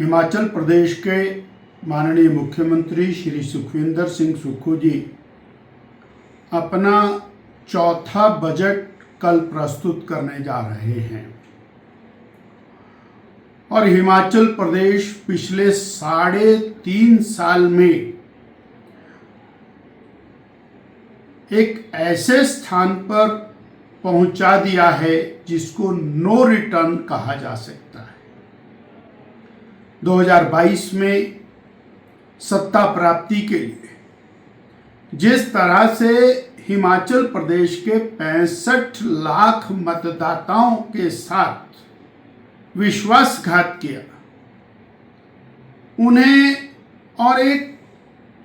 हिमाचल प्रदेश के माननीय मुख्यमंत्री श्री सुखविंदर सिंह सुक्खू जी अपना चौथा बजट कल प्रस्तुत करने जा रहे हैं और हिमाचल प्रदेश पिछले 3.5 साल में एक ऐसे स्थान पर पहुंचा दिया है जिसको नो रिटर्न कहा जा सकता है। 2022 में सत्ता प्राप्ति के लिए जिस तरह से हिमाचल प्रदेश के 65 लाख मतदाताओं के साथ विश्वासघात किया, उन्हें और एक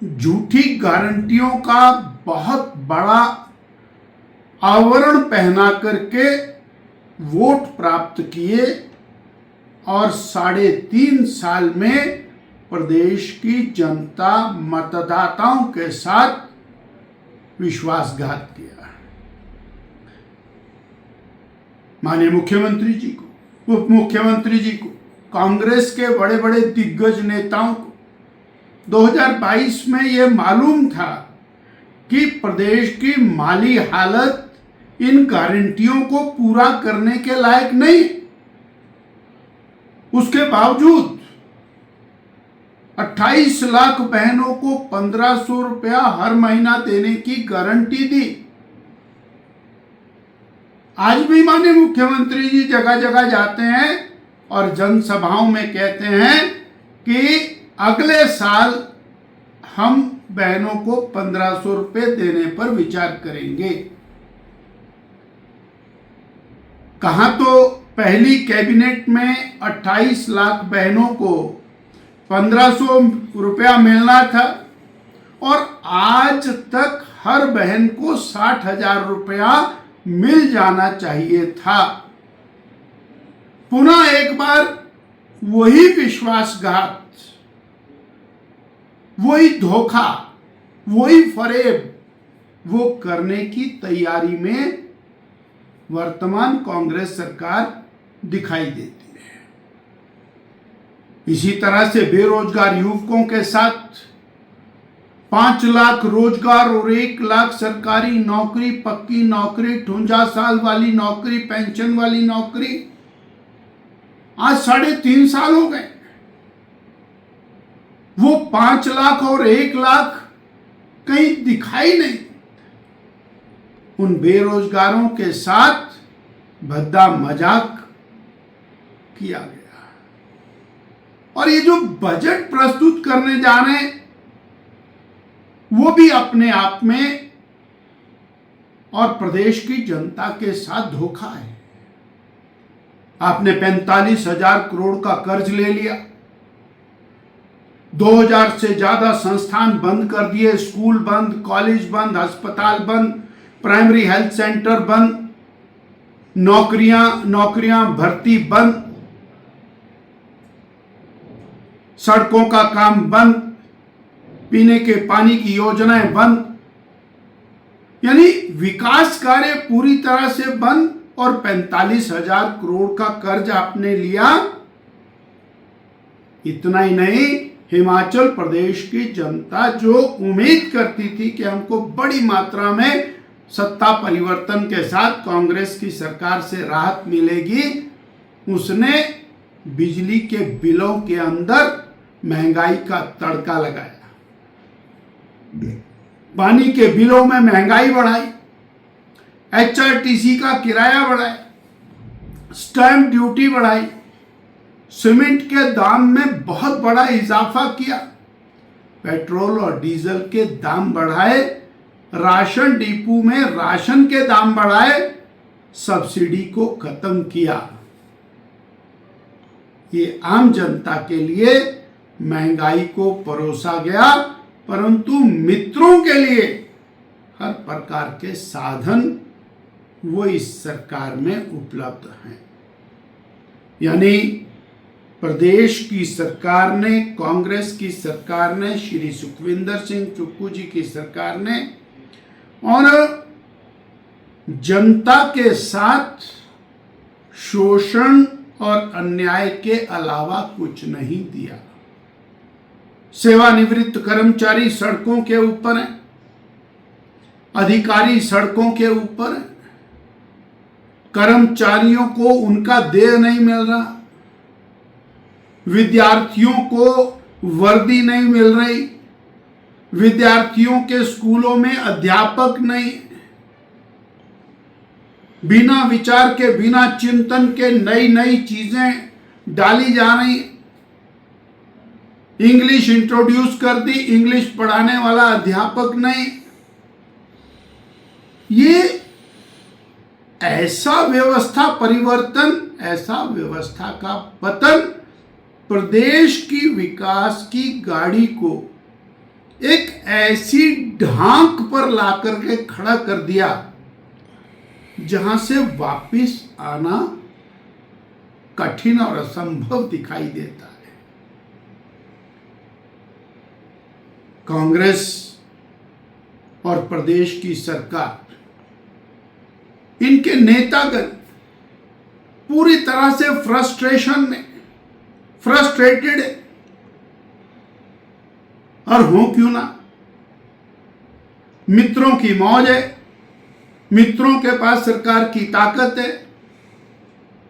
झूठी गारंटियों का बहुत बड़ा आवरण पहना करके वोट प्राप्त किए और 3.5 साल में प्रदेश की जनता मतदाताओं के साथ विश्वासघात किया। माननीय मुख्यमंत्री जी को, उप मुख्यमंत्री जी को, कांग्रेस के बड़े बड़े दिग्गज नेताओं को 2022 में यह मालूम था कि प्रदेश की माली हालत इन गारंटियों को पूरा करने के लायक नहीं। उसके बावजूद 28 लाख बहनों को 1500 रुपया हर महीना देने की गारंटी दी। आज भी माननीय मुख्यमंत्री जी जगह जगह जाते हैं और जनसभाओं में कहते हैं कि अगले साल हम बहनों को 1500 रुपये देने पर विचार करेंगे। कहां तो पहली कैबिनेट में 28 लाख बहनों को 1500 रुपया मिलना था और आज तक हर बहन को 60,000 रुपया मिल जाना चाहिए था। पुनः एक बार वही विश्वासघात, वही धोखा, वही फरेब वो करने की तैयारी में वर्तमान कांग्रेस सरकार दिखाई देती है। इसी तरह से बेरोजगार युवकों के साथ 5 लाख रोजगार और 1 लाख सरकारी नौकरी, पक्की नौकरी, 58 साल वाली नौकरी, पेंशन वाली नौकरी, आज 3.5 साल हो गए। वो 5 लाख और 1 लाख कहीं दिखाई नहीं। उन बेरोजगारों के साथ भद्दा मजाक किया गया। और ये जो बजट प्रस्तुत करने जा रहे हैं वो भी अपने आप में और प्रदेश की जनता के साथ धोखा है। आपने 45,000 करोड़ का कर्ज ले लिया, 2000 से ज्यादा संस्थान बंद कर दिए, स्कूल बंद, कॉलेज बंद, अस्पताल बंद, प्राइमरी हेल्थ सेंटर बंद, नौकरियां भर्ती बंद, सड़कों का काम बंद, पीने के पानी की योजनाएं बंद, यानी विकास कार्य पूरी तरह से बंद और 45,000 करोड़ का कर्ज आपने लिया। इतना ही नहीं, हिमाचल प्रदेश की जनता जो उम्मीद करती थी कि हमको बड़ी मात्रा में सत्ता परिवर्तन के साथ कांग्रेस की सरकार से राहत मिलेगी, उसने बिजली के बिलों के अंदर महंगाई का तड़का लगाया, पानी के बिलों में महंगाई बढ़ाई, HRTC का किराया बढ़ाया, स्टैंप ड्यूटी बढ़ाई, सीमेंट के दाम में बहुत बड़ा इजाफा किया, पेट्रोल और डीजल के दाम बढ़ाए, राशन डिपो में राशन के दाम बढ़ाए, सब्सिडी को खत्म किया। ये आम जनता के लिए महंगाई को परोसा गया, परंतु मित्रों के लिए हर प्रकार के साधन वो इस सरकार में उपलब्ध हैं। यानी प्रदेश की सरकार ने, कांग्रेस की सरकार ने, श्री सुखविंदर सिंह सुक्खू जी की सरकार ने और जनता के साथ शोषण और अन्याय के अलावा कुछ नहीं दिया। सेवानिवृत्त कर्मचारी सड़कों के ऊपर हैं, अधिकारी सड़कों के ऊपर हैं, कर्मचारियों को उनका देय नहीं मिल रहा, विद्यार्थियों को वर्दी नहीं मिल रही, विद्यार्थियों के स्कूलों में अध्यापक नहीं, बिना विचार के बिना चिंतन के नई नई चीजें डाली जा रही। इंग्लिश इंट्रोड्यूस कर दी, इंग्लिश पढ़ाने वाला अध्यापक नहीं। ये ऐसा व्यवस्था परिवर्तन, ऐसा व्यवस्था का पतन प्रदेश की विकास की गाड़ी को एक ऐसी ढांक पर लाकर के खड़ा कर दिया जहां से वापिस आना कठिन और असंभव दिखाई देता है। कांग्रेस और प्रदेश की सरकार, इनके नेतागण पूरी तरह से फ्रस्ट्रेटेड है। और हो क्यों ना, मित्रों की मौज है, मित्रों के पास सरकार की ताकत है,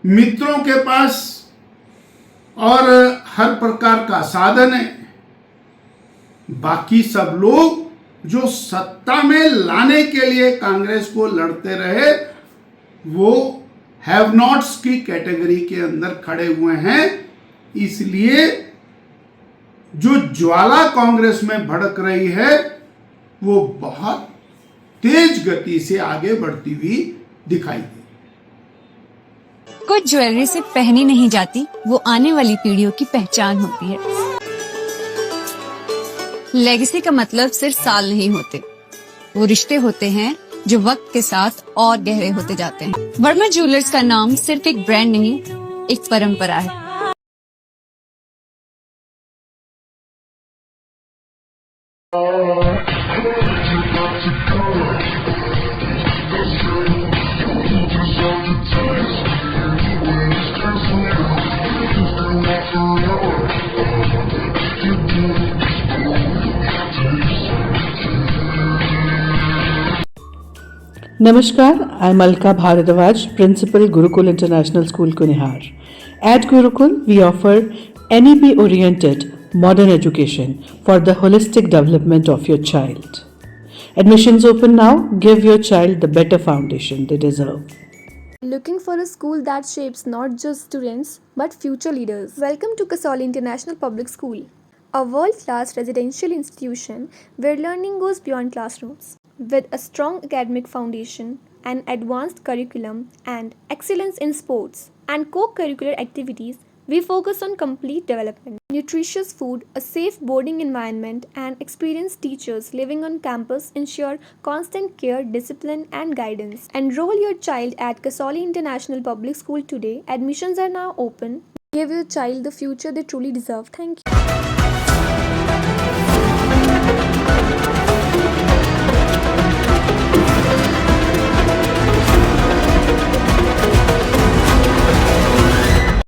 मित्रों के पास और हर प्रकार का साधन है। बाकी सब लोग जो सत्ता में लाने के लिए कांग्रेस को लड़ते रहे, वो हैव नॉट्स की कैटेगरी के अंदर खड़े हुए हैं। इसलिए जो ज्वाला कांग्रेस में भड़क रही है, वो बहुत तेज गति से आगे बढ़ती हुई दिखाई दे। कुछ ज्वेलरी सिर्फ पहनी नहीं जाती, वो आने वाली पीढ़ियों की पहचान होती है। लेगेसी का मतलब सिर्फ साल नहीं होते, वो रिश्ते होते हैं जो वक्त के साथ और गहरे होते जाते हैं। वर्मा ज्वेलर्स का नाम सिर्फ एक ब्रांड नहीं, एक परंपरा है। Namaskar, I'm Alka Bharadwaj, Principal Gurukul International School, Kunihar. At Gurukul, we offer NEP-oriented modern education for the holistic development of your child. Admissions open now. Give your child the better foundation they deserve. Looking for a school that shapes not just students but future leaders? Welcome to Kasoli International Public School, a world-class residential institution where learning goes beyond classrooms. With a strong academic foundation, an advanced curriculum, and excellence in sports and co-curricular activities, we focus on complete development. Nutritious food, a safe boarding environment, and experienced teachers living on campus ensure constant care, discipline, and guidance. Enroll your child at Kasoli International Public School today. Admissions are now open. Give your child the future they truly deserve. Thank you.